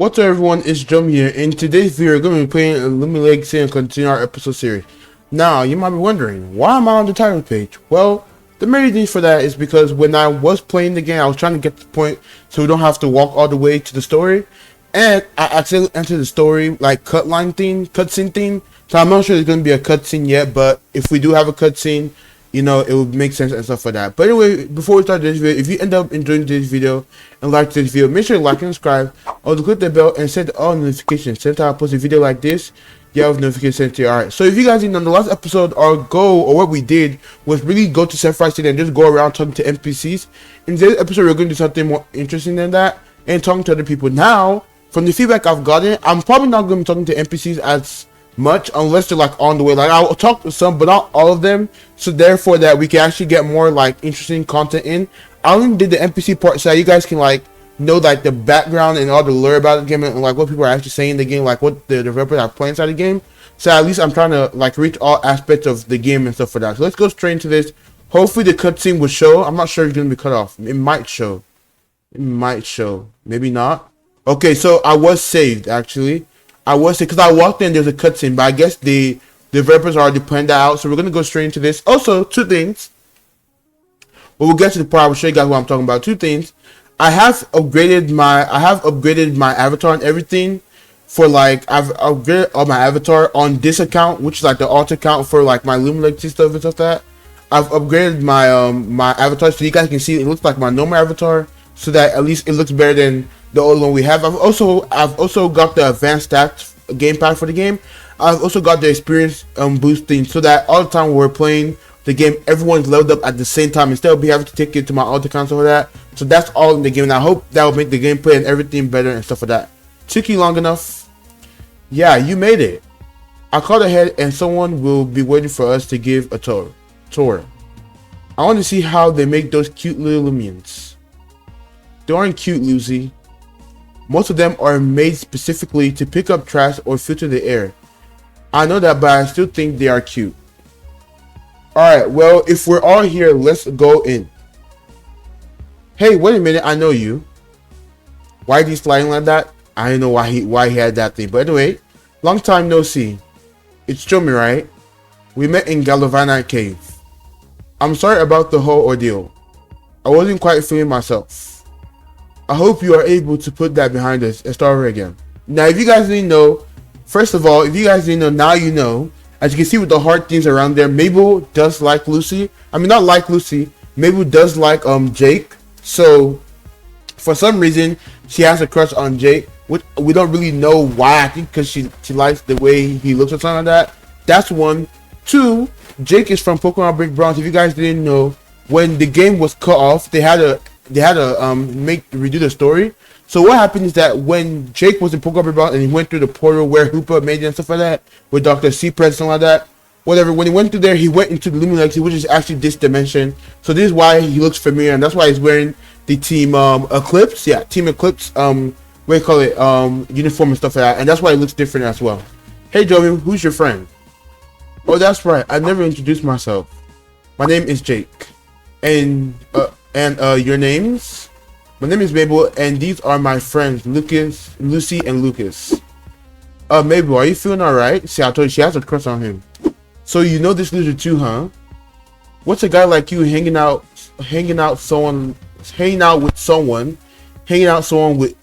What's up everyone, it's Jomi here. In today's video, we're going to be playing Loomian Legacy and continue our episode series. Now, you might be wondering, why am I on the title page? Well, the main reason for that is because when I was playing the game, I was trying to get to the point so we don't have to walk all the way to the story. And I accidentally entered the story, like cutscene thing. So I'm not sure there's going to be a cutscene yet, but if we do have a cutscene, you know, it would make sense and stuff like that. But anyway, before we start this video, if you end up enjoying this video and like this video, make sure you like and subscribe. Also click the bell and set all notifications. Since I post a video like this, you have notifications sent to you. Alright, so if you guys didn't know, the last episode, our goal, or what we did, was really go to Cafeteria City and just go around talking to NPCs. In today's episode, we're going to do something more interesting than that and talking to other people. Now, from the feedback I've gotten, I'm probably not going to be talking to NPCs as much unless they're like on the way. Like, I'll talk to some but not all of them, so therefore that we can actually get more like interesting content in. I only did the NPC part so that you guys can like know like the background and all the lore about the game and like what people are actually saying in the game, like what the developers are playing inside the game. So at least I'm trying to like reach all aspects of the game and stuff for that. So let's go straight into this. Hopefully the cutscene will show. I'm not sure if it's gonna be cut off. It might show, maybe not. Okay, so I was saved actually. I was because I walked in, there's a cutscene, but I guess the developers already planned that out, so we're gonna go straight into this. Also, two things. Well, we'll get to the part. I will show you guys what I'm talking about. Two things. I have upgraded my avatar and everything for like I've upgraded all my avatar on this account, which is like the alt account for like my Loomian Legacy stuff and stuff like that. I've upgraded my my avatar so you guys can see it looks like my normal avatar, so that at least it looks better than the old one we have. I've also got the advanced stats gamepad for the game. I've also got the experience boosting so that all the time we're playing the game, everyone's leveled up at the same time instead of me having to take it to my alt account for that. So that's all in the game, and I hope that will make the gameplay and everything better and stuff like that. Took you long enough? Yeah, you made it. I called ahead and someone will be waiting for us to give a tour. I want to see how they make those cute little Loomians. They aren't cute, Lucy. Most of them are made specifically to pick up trash or filter the air. I know that, but I still think they are cute. Alright, well, if we're all here, let's go in. Hey, wait a minute, I know you. Why is he sliding like that? I don't know why he had that thing. But anyway, long time no see. It's Jomi, right? We met in Galvanite Cave. I'm sorry about the whole ordeal. I wasn't quite feeling myself. I hope you are able to put that behind us and start over again. Now, if you guys didn't know, first of all, if you guys didn't know, now you know. As you can see with the heart things around there, Mabel does like Lucy. I mean, not like Lucy. Mabel does like Jake. So, for some reason, she has a crush on Jake. Which we don't really know why. I think because she likes the way he looks or something like that. That's one. Two, Jake is from Pokemon Break Bronze. If you guys didn't know, when the game was cut off, they had to redo the story. So what happened is that when Jake was in Pokemon Bronze and he went through the portal where Hoopa made it and stuff like that, with Dr. C Pres, something like that, whatever, when he went through there, he went into the Loomian Legacy, which is actually this dimension. So this is why he looks familiar, and that's why he's wearing the Team Eclipse, yeah, Team Eclipse, what do you call it, uniform and stuff like that, and that's why it looks different as well. Hey Jomi, who's your friend? Oh, that's right, I never introduced myself. My name is Jake. And your names? My name is Mabel, and these are my friends, Lucy, and Lucas. Mabel, are you feeling alright? See, I told you she has a crush on him. So you know this loser too, huh? What's a guy like you hanging out with someone with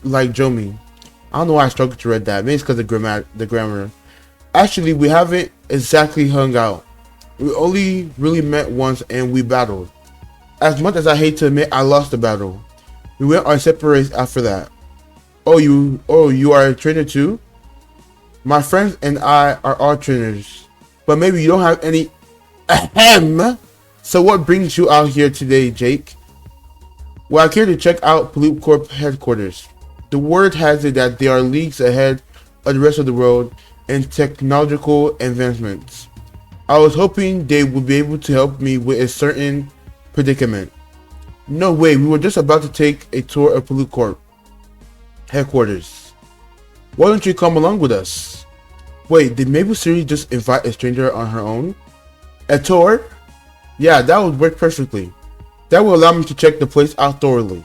like Jomi? I don't know why I struggled to read that. Maybe it's because of the grammar. Actually, we haven't exactly hung out. We only really met once, and we battled. As much as I hate to admit, I lost the battle. We went our separate ways after that. Oh, you are a trainer too? My friends and I are all trainers, but maybe you don't have any. Ahem. So what brings you out here today, Jake? Well, I came to check out P.O.L.U.T Corp headquarters. The word has it that they are leagues ahead of the rest of the world in technological advancements. I was hoping they would be able to help me with a certain predicament. No way, we were just about to take a tour of P.O.L.U.T Corp headquarters. Why don't you come along with us? Wait, did Mabel seriously just invite a stranger on her own? A tour? Yeah, that would work perfectly. That will allow me to check the place out thoroughly.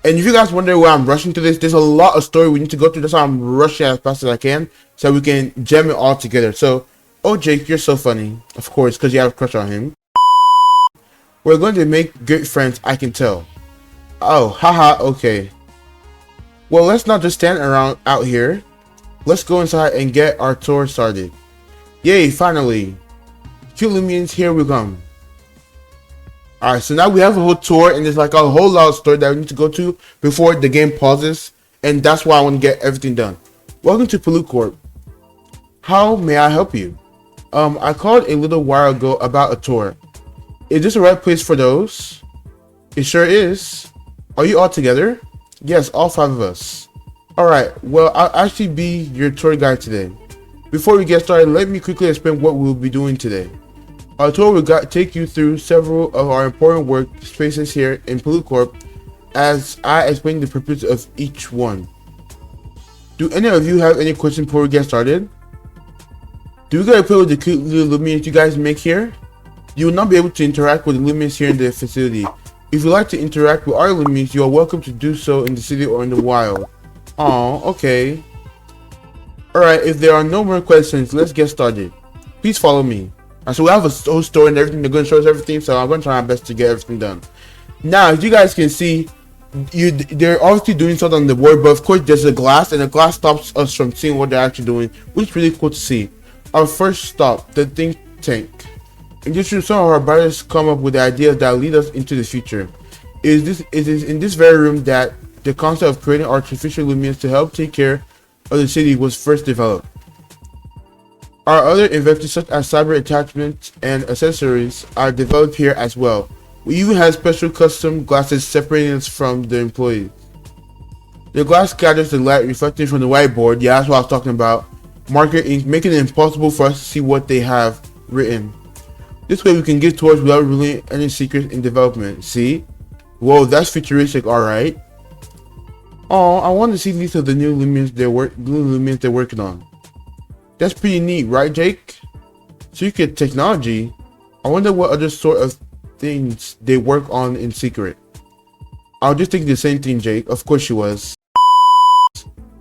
And if you guys wonder why I'm rushing to this, there's a lot of story we need to go through. That's why I'm rushing as fast as I can so we can jam it all together. So, oh Jake, you're so funny. Of course, because you have a crush on him. We're going to make good friends, I can tell. Oh, haha, okay. Well, let's not just stand around out here. Let's go inside and get our tour started. Yay, finally. P.O.L.U.T Loomians, here we come. Alright, so now we have a whole tour, and there's like a whole lot of story that we need to go to before the game pauses, and that's why I want to get everything done. Welcome to P.O.L.U.T Corp. How may I help you? I called a little while ago about a tour. Is this the right place for those? It sure is. Are you all together? Yes, all 5 of us. Alright, well, I'll actually be your tour guide today. Before we get started, let me quickly explain what we'll be doing today. Our tour will take you through several of our important workspaces here in P.O.L.U.T Corp as I explain the purpose of each one. Do any of you have any questions before we get started? Do we gotta play with the cute little Loomians you guys make here? You will not be able to interact with the Loomians here in the facility. If you'd like to interact with our Loomians, you are welcome to do so in the city or in the wild. Oh, okay. Alright, if there are no more questions, let's get started. Please follow me. So we have a whole story and everything. They're going to show us everything, so I'm going to try my best to get everything done. Now, as you guys can see, they're obviously doing something on the board, but of course there's a glass, and the glass stops us from seeing what they're actually doing, which is really cool to see. Our first stop, the think tank. In this room, some of our writers come up with ideas that lead us into the future. It is in this very room that the concept of creating artificial Loomians to help take care of the city was first developed. Our other inventions such as cyber attachments and accessories are developed here as well. We even have special custom glasses separating us from the employees. The glass scatters the light reflecting from the whiteboard, yeah, that's what I was talking about, marker ink, making it impossible for us to see what they have written. This way we can get towards without revealing any secrets in development. See? Whoa, that's futuristic, alright. Oh, I want to see these of the new Loomians they're working on. That's pretty neat, right, Jake? Secret technology? I wonder what other sort of things they work on in secret. I was just thinking the same thing, Jake. Of course she was.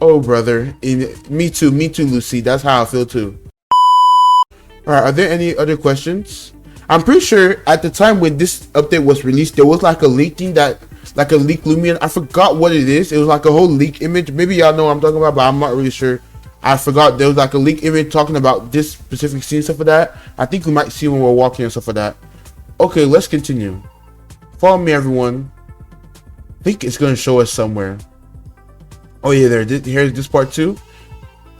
Oh, brother. Me too, Lucy. That's how I feel too. Alright, are there any other questions? I'm pretty sure at the time when this update was released, there was like a leak thing like a leak Loomian. I forgot what it is. It was like a whole leak image. Maybe y'all know what I'm talking about, but I'm not really sure. I forgot there was like a leak image talking about this specific scene, stuff like that. I think we might see when we're walking and stuff like that. Okay, let's continue. Follow me, everyone. I think it's going to show us somewhere. Oh yeah, here's this part too.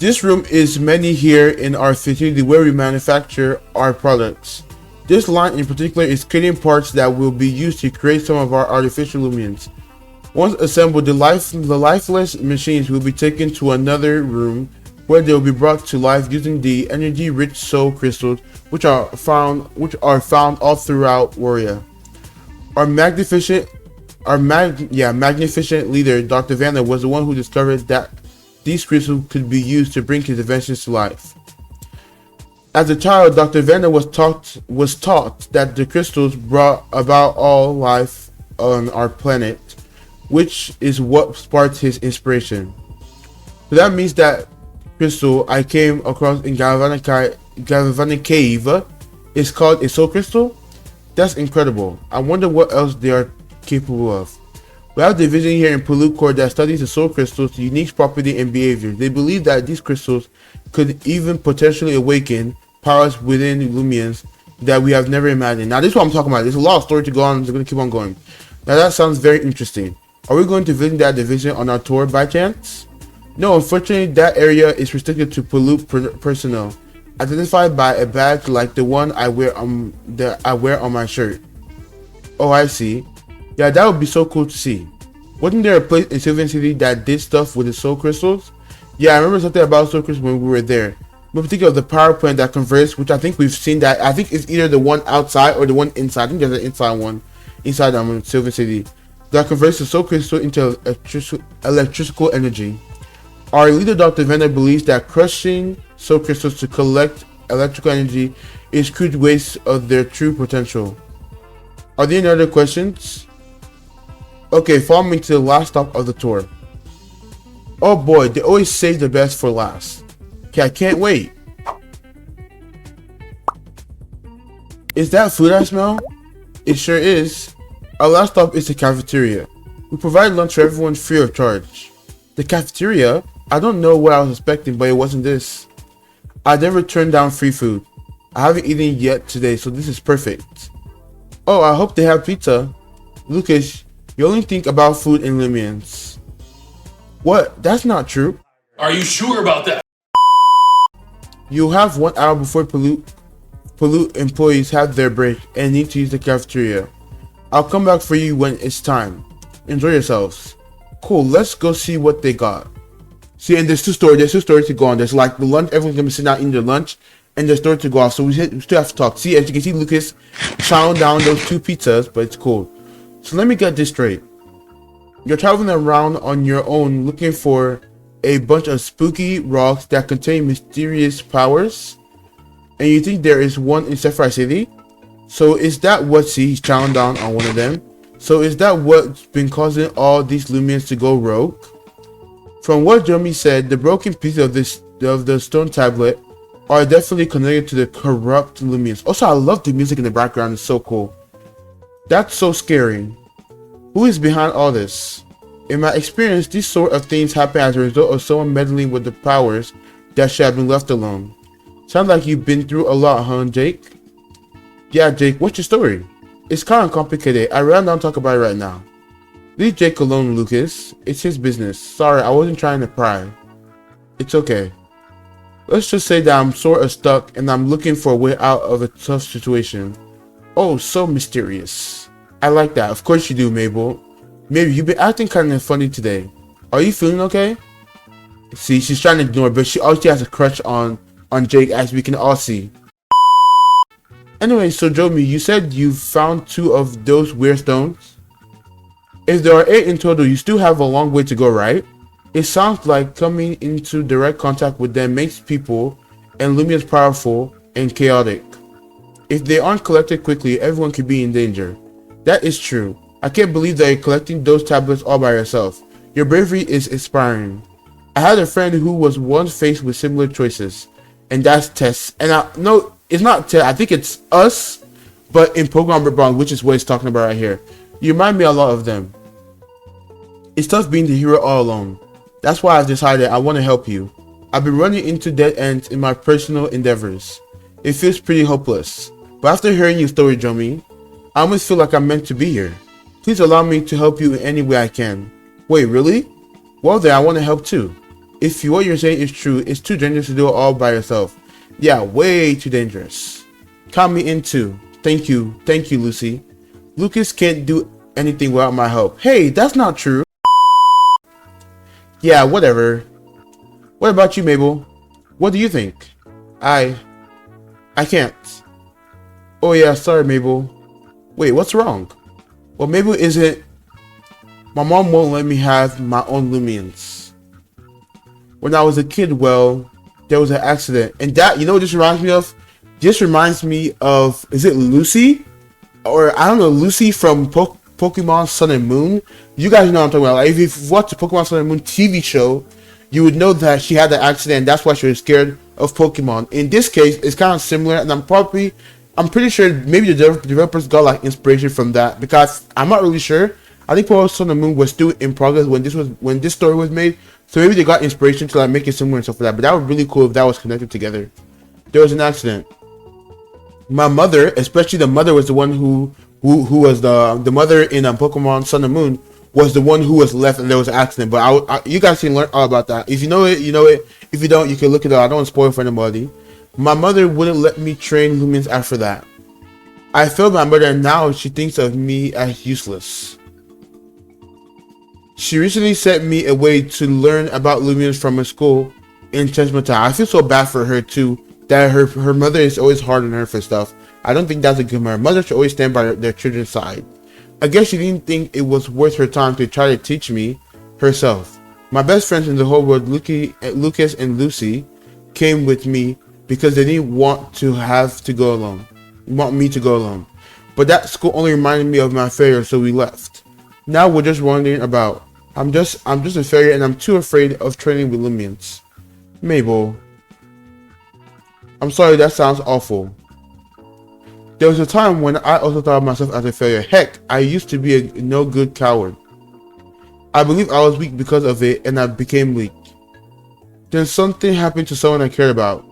This room is many here in our facility where we manufacture our products. This line in particular is creating parts that will be used to create some of our artificial Loomians. Once assembled, the lifeless machines will be taken to another room where they will be brought to life using the energy-rich soul crystals, which are found all throughout Warrior. Our magnificent leader, Dr. Vanna, was the one who discovered that these crystals could be used to bring his inventions to life. As a child, Dr. Vanna was taught that the crystals brought about all life on our planet, which is what sparked his inspiration. So that means that crystal I came across in Galvanic Cave is called a soul crystal? That's incredible. I wonder what else they are capable of. We have a division here in P.O.L.U.T Corp that studies the soul crystals' unique property and behavior. They believe that these crystals could even potentially awaken powers within Loomians that we have never imagined. Now this is what I'm talking about. There's a lot of story to go on. It's going to keep on going. Now that sounds very interesting. Are we going to visit that division on our tour by chance? No, unfortunately that area is restricted to P.O.L.U.T personnel, identified by a badge like the one I wear on my shirt. Oh, I see. Yeah, that would be so cool to see. Wasn't there a place in Sylvan City that did stuff with the soul crystals? Yeah, I remember something about soul crystals when we were there. In particular, the power plant that converts, which I think we've seen that. I think it's either the one outside or the one inside. I think there's an inside one inside Sylvan City that converts the soul crystal into electrical energy. Our leader, Dr. Vanna, believes that crushing soul crystals to collect electrical energy is crude waste of their true potential. Are there any other questions? Okay, follow me to the last stop of the tour. Oh boy, they always save the best for last. Okay, I can't wait. Is that food I smell? It sure is. Our last stop is the cafeteria. We provide lunch for everyone free of charge. The cafeteria? I don't know what I was expecting, but it wasn't this. I never turned down free food. I haven't eaten yet today, so this is perfect. Oh, I hope they have pizza. Lucas, you only think about food in Loomians. What? That's not true. Are you sure about that? You have 1 hour before P.O.L.U.T employees have their break and need to use the cafeteria. I'll come back for you when it's time. Enjoy yourselves. Cool, let's go see what they got. See, and there's two stories to go on. There's like the lunch, everyone's gonna be sitting out eating their lunch, and there's story to go off. So we still have to talk. See, as you can see, Lucas chowing down those 2 pizzas, but it's cool. So let me get this straight. You're traveling around on your own looking for a bunch of spooky rocks that contain mysterious powers, and you think there is one in Sapphire City? So is that what he's chowing down on one of them? So is that what's been causing all these Loomians to go rogue? From what Jomi said, the broken pieces of the stone tablet are definitely connected to the corrupt Loomians. Also, I love the music in the background, it's so cool. That's so scary. Who is behind all this? In my experience, these sort of things happen as a result of someone meddling with the powers that should have been left alone. Sounds like you've been through a lot, huh, Jake? Yeah, Jake, what's your story? It's kind of complicated. I'd rather not talk about it right now. Leave Jake alone, Lucas. It's his business. Sorry, I wasn't trying to pry. It's okay. Let's just say that I'm sort of stuck and I'm looking for a way out of a tough situation. Oh, so mysterious. I like that. Of course you do, Mabel. Maybe you've been acting kind of funny today. Are you feeling okay? See, she's trying to ignore, but she obviously has a crush on Jake, as we can all see. Anyway, so Jomi, you said you found 2 of those weird stones? If there are 8 in total, you still have a long way to go, right? It sounds like coming into direct contact with them makes people and Loomians powerful and chaotic. If they aren't collected quickly, everyone could be in danger. That is true. I can't believe that you're collecting those tablets all by yourself. Your bravery is inspiring. I had a friend who was once faced with similar choices, and that's Tess. And no, it's not Tess, I think it's us, but in Pokemon Reborn, which is what he's talking about right here. You remind me a lot of them. It's tough being the hero all alone. That's why I've decided I want to help you. I've been running into dead ends in my personal endeavors. It feels pretty hopeless. But after hearing your story, Jomi, I almost feel like I'm meant to be here. Please allow me to help you in any way I can. Wait, really? Well then, I want to help too. If what you're saying is true, it's too dangerous to do it all by yourself. Yeah, way too dangerous. Count me in too. Thank you, Lucy. Lucas can't do anything without my help. Hey, that's not true. Yeah, whatever. What about you, Mabel? What do you think? I can't. Oh yeah, sorry, Mabel. Wait, what's wrong? Well, Mabel isn't. My mom won't let me have my own Loomians. When I was a kid, well, there was an accident. And that, you know what this reminds me of? This reminds me of, is it Lucy? Or, I don't know, Lucy from Pokemon Sun and Moon. You guys know what I'm talking about. Like, if you've watched the Pokemon Sun and Moon TV show, you would know that she had the accident, and that's why she was scared of Pokemon. In this case, it's kind of similar, and I'm pretty sure maybe the developers got like inspiration from that, because I'm not really sure. I think Pokemon Sun and Moon was still in progress when this story was made, so maybe they got inspiration to like make it similar and stuff like that. But that would be really cool if that was connected together. There was an accident. My mother, especially the mother, was the one who was the mother in Pokemon Sun and Moon, was the one who was left and there was an accident. But you guys can learn all about that. If you know it, you know it. If you don't, you can look it up. I don't want to spoil for anybody. My mother wouldn't let me train Loomians after that. I failed my mother, and now she thinks of me as useless. She recently sent me away to learn about Loomians from a school in Chesmata. I feel so bad for her too, that her mother is always hard on her for stuff. I don't think that's a good mother. Mothers should always stand by their children's side. I guess she didn't think it was worth her time to try to teach me herself. My best friends in the whole world, Lucas and Lucy, came with me because they didn't want to go alone. Want me to go alone. But that school only reminded me of my failure, so we left. Now we're just wondering about. I'm just a failure and I'm too afraid of training with Loomians. Mabel. I'm sorry, that sounds awful. There was a time when I also thought of myself as a failure. Heck, I used to be a no-good coward. I believe I was weak because of it and I became weak. Then something happened to someone I cared about.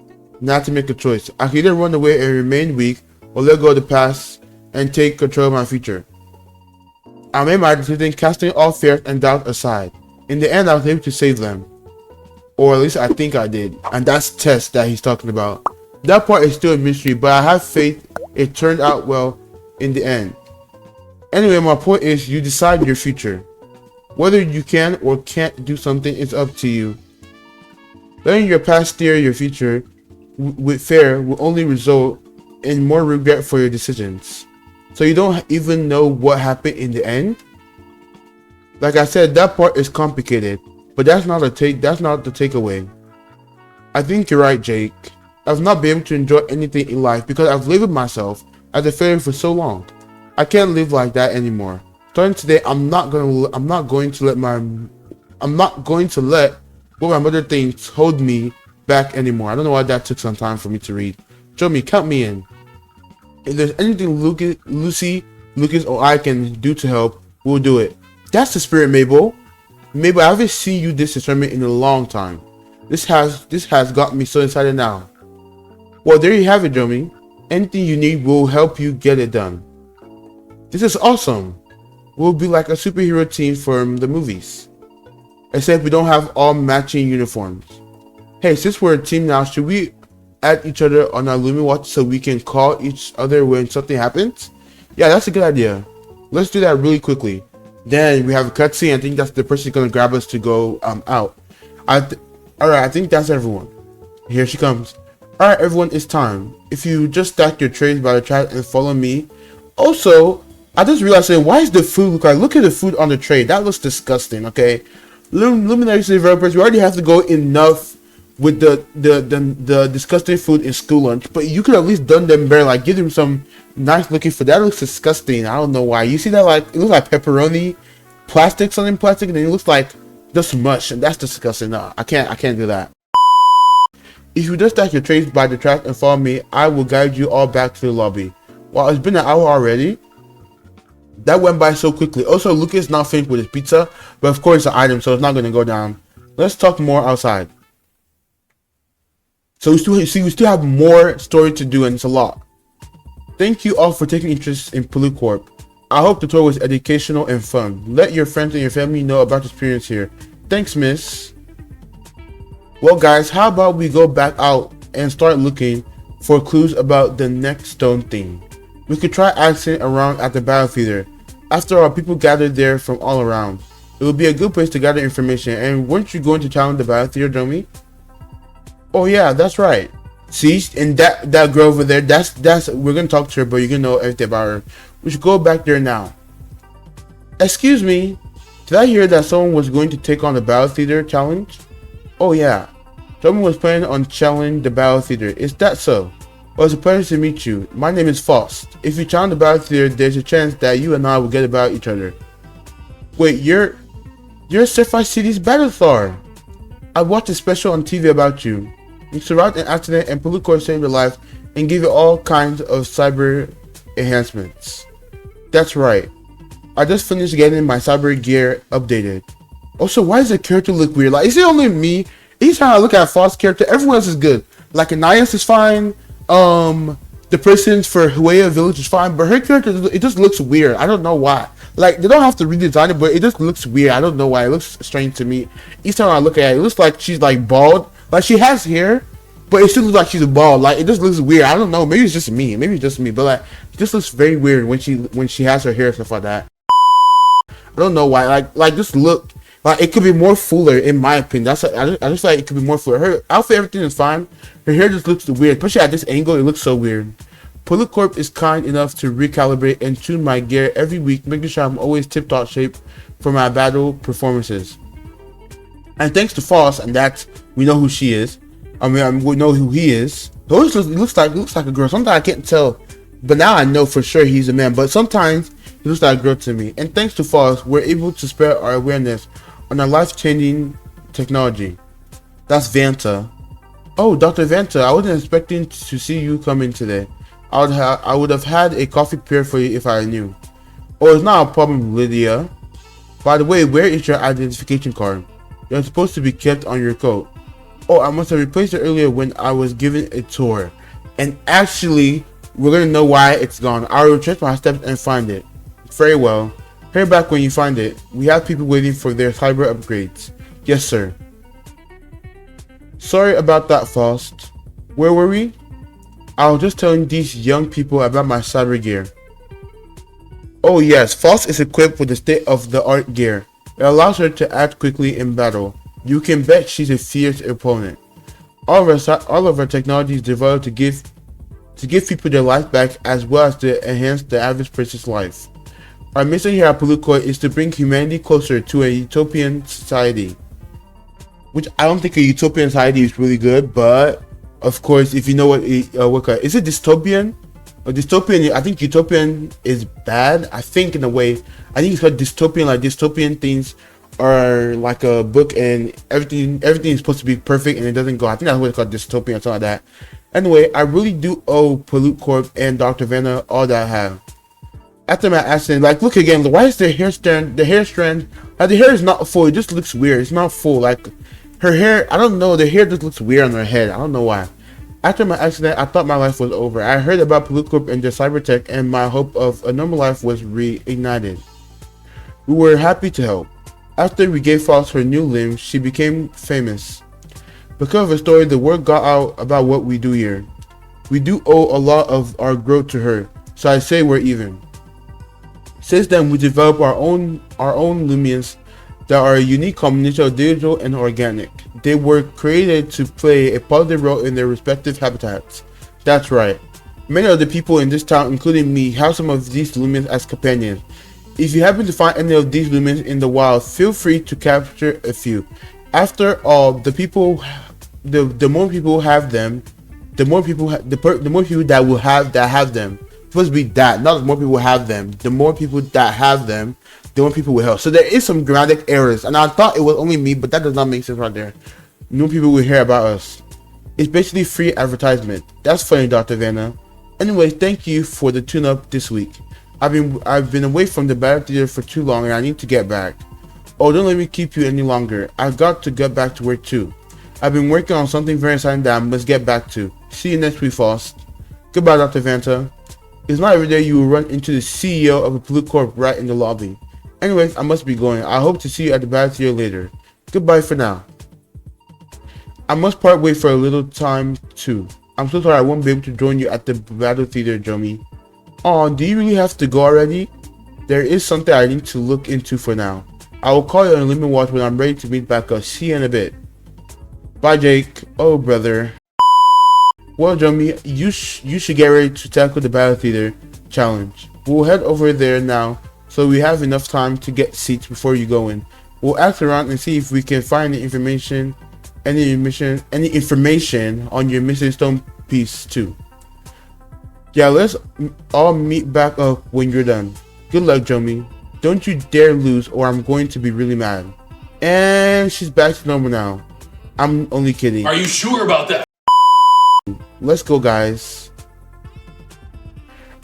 Not to make a choice. I could either run away and remain weak or let go of the past and take control of my future. I made my decision casting all fears and doubt aside. In the end, I was able to save them. Or at least I think I did. And that's Tess that he's talking about. That part is still a mystery, but I have faith it turned out well in the end. Anyway, my point is you decide your future. Whether you can or can't do something is up to you. Letting your past steer your future with fear will only result in more regret for your decisions. So you don't even know what happened in the end? Like I said, that part is complicated, but that's not the takeaway. I think you're right, Jake. I've not been able to enjoy anything in life because I've labeled myself as a failure for so long. I can't live like that anymore. Starting today, I'm not going to let what my mother thinks hold me back anymore. I don't know why that took some time for me to read. Jomi, count me in. If there's anything Lucas, or I can do to help, we'll do it. That's the spirit, Mabel. Mabel, I haven't seen you this determined in a long time. This has got me so excited now. Well, there you have it, Jomi. Anything you need will help you get it done. This is awesome. We'll be like a superhero team from the movies. Except we don't have all matching uniforms. Hey, since we're a team now, should we add each other on our Loomian watch so we can call each other when something happens? Yeah, that's a good idea. Let's do that really quickly. Then we have a cutscene. I think that's the person gonna grab us to go out. Alright, I think that's everyone. Here she comes. Alright everyone, it's time. If you just stack your trays by the track and follow me. Also, I just realized why is the food look like? Look at the food on the tray. That looks disgusting, okay? Loomian Legacy developers, we already have to go enough with the disgusting food in school lunch, but you could at least done them better, like give them some nice looking food. That looks disgusting. I don't know why. You see that, like it looks like pepperoni, something plastic, and then it looks like just mush, and that's disgusting. No, I can't do that. If you just stack your trays by the track and follow me, I will guide you all back to the lobby. Wow, it's been an hour already. That went by so quickly. Also, Lucas is not finished with his pizza, but of course it's an item, so it's not going to go down. Let's talk more outside. So we still have more story to do, and it's a lot. Thank you all for taking interest in P.O.L.U.T Corp. I hope the tour was educational and fun. Let your friends and your family know about the experience here. Thanks, miss. Well guys, how about we go back out and start looking for clues about the next stone thing. We could try asking around at the battle theater. After all, people gathered there from all around. It would be a good place to gather information. And weren't you going to challenge the battle theater, Jomi? Oh yeah, that's right. See, and that girl over there, that's we're gonna talk to her, but you're gonna know everything about her. We should go back there now. Excuse me, did I hear that someone was going to take on the battle theater challenge? Oh yeah, someone was planning on challenging the battle theater. Is that so? Well, it's a pleasure to meet you. My name is Faust. If you challenge the battle theater, there's a chance that you and I will get about each other. Wait, you're Sapphire City's Battle Thor. I watched a special on TV about you. You survived an accident and P.O.L.U.T Corp saved your life and gave you all kinds of cyber enhancements. That's right. I just finished getting my cyber gear updated. Also, why does the character look weird? Like, is it only me? Each time I look at Faust's character, everyone else is good. Like, Anais is fine. The persons for Huaya Village is fine, but her character, it just looks weird. I don't know why. Like, they don't have to redesign it, but it just looks weird. I don't know why. It looks strange to me. Each time I look at it, it looks like she's like bald. Like, she has hair, but it still looks like she's bald. Like, it just looks weird. I don't know. Maybe it's just me. But like, it just looks very weird when she has her hair and stuff like that. I don't know why. Like just look. Like, it could be more fuller, in my opinion. I just like it could be more fuller. Her outfit, everything is fine. Her hair just looks weird, especially at this angle. It looks so weird. P.O.L.U.T Corp is kind enough to recalibrate and tune my gear every week, making sure I'm always tip-top shape for my battle performances. And thanks to Faust, and that we know who she is. I mean, we know who he is. It always looks like a girl. Sometimes I can't tell, but now I know for sure he's a man. But sometimes He looks like a girl to me. And thanks to Falls, we're able to spread our awareness on a life-changing technology. That's Vanta. Oh, Dr. Vanta, I wasn't expecting to see you come in today. I would have had a coffee prepared for you if I knew. Oh, it's not a problem, Lydia. By the way, where is your identification card? You're supposed to be kept on your coat. Oh, I must have replaced it earlier when I was given a tour. And actually, we're gonna know why it's gone. I'll retrace my steps and find it. Very well. Hurry back when you find it. We have people waiting for their cyber upgrades. Yes, sir. Sorry about that, Faust. Where were we? I was just telling these young people about my cyber gear. Oh yes, Faust is equipped with the state-of-the-art gear. It allows her to act quickly in battle. You can bet she's a fierce opponent. All of our technology is developed to give people their life back, as well as to enhance the average person's life. Our mission here at P.O.L.U.T Corp is to bring humanity closer to a utopian society. Which I don't think a utopian society is really good, but of course, if you know what is it dystopian? Or dystopian? I think utopian is bad. I think in a way, I think it's called dystopian. Like dystopian things are like a book, and everything is supposed to be perfect, and it doesn't go. I think that's what it's called, dystopian or something like that. Anyway, I really do owe P.O.L.U.T Corp and Dr. Vanna all that I have. After my accident, like, look again. Why is the hair strand? The hair is not full. It just looks weird. It's not full. Like her hair, I don't know. The hair just looks weird on her head. I don't know why. After my accident, I thought my life was over. I heard about P.O.L.U.T Corp and their cyber tech, and my hope of a normal life was reignited. We were happy to help. After we gave Faust her new limb, she became famous. Because of her story, the word got out about what we do here. We do owe a lot of our growth to her, so I say we're even. Since then, we developed our own Loomians that are a unique combination of digital and organic. They were created to play a positive role in their respective habitats. That's right. Many of the people in this town, including me, have some of these Loomians as companions. If you happen to find any of these Loomians in the wild, feel free to capture a few. After all, the more people have them, the more people that will have them. It's supposed to be that, not the more people have them. The more people that have them, the more people will help. So there is some grammatic errors, and I thought it was only me, but that does not make sense right there. New people will hear about us. It's basically free advertisement. That's funny, Dr. Vanna. Anyway, thank you for the tune-up this week. I've been away from the battle theater for too long, and I need to get back. Oh, don't let me keep you any longer. I've got to get back to work too. I've been working on something very exciting that I must get back to. See you next week, Faust. Goodbye, Dr. Vanta. It's not every day you will run into the CEO of a P.O.L.U.T Corp right in the lobby. Anyways, I must be going. I hope to see you at the battle theater later. Goodbye for now. I must part way for a little time too. I'm so sorry I won't be able to join you at the battle theater, Jomi. Oh, do you really have to go already? There is something I need to look into for now. I will call you on Loomian Watch when I'm ready to meet back up. See you in a bit. Bye, Jake. Oh, brother. Well, Jomi, you should get ready to tackle the battle theater challenge. We'll head over there now, so we have enough time to get seats before you go in. We'll ask around and see if we can find any information on your missing stone piece too. Yeah, let's all meet back up when you're done. Good luck, Jomi. Don't you dare lose or I'm going to be really mad. And she's back to normal now. I'm only kidding. Are you sure about that? Let's go, guys.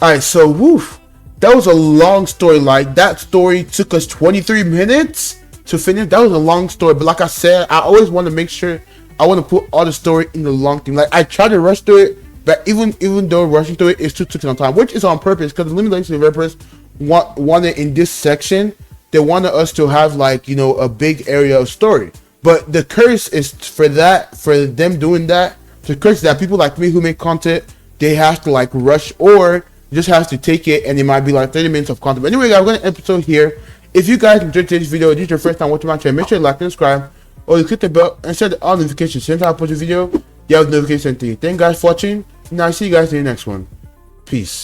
Alright, so woof. That was a long story. Like, that story took us 23 minutes to finish. That was a long story, but like I said, I always want to make sure I want to put all the story in the long thing. Like, I tried to rush through it, but even though rushing through it still took some time, which is on purpose, because the Loomian Legacy developers wanted in this section, they wanted us to have, like, you know, a big area of story. But the curse is for them doing that. The curse is that people like me who make content, they have to like rush or just have to take it, and it might be like 30 minutes of content. But anyway, guys, I'm going to episode here. If you guys enjoyed today's video, if this is your first time watching my channel, make sure you like and subscribe, or you click the bell and set all notifications. Since I post a video, you have notification thing. Thank you guys for watching, and I'll see you guys in the next one. Peace.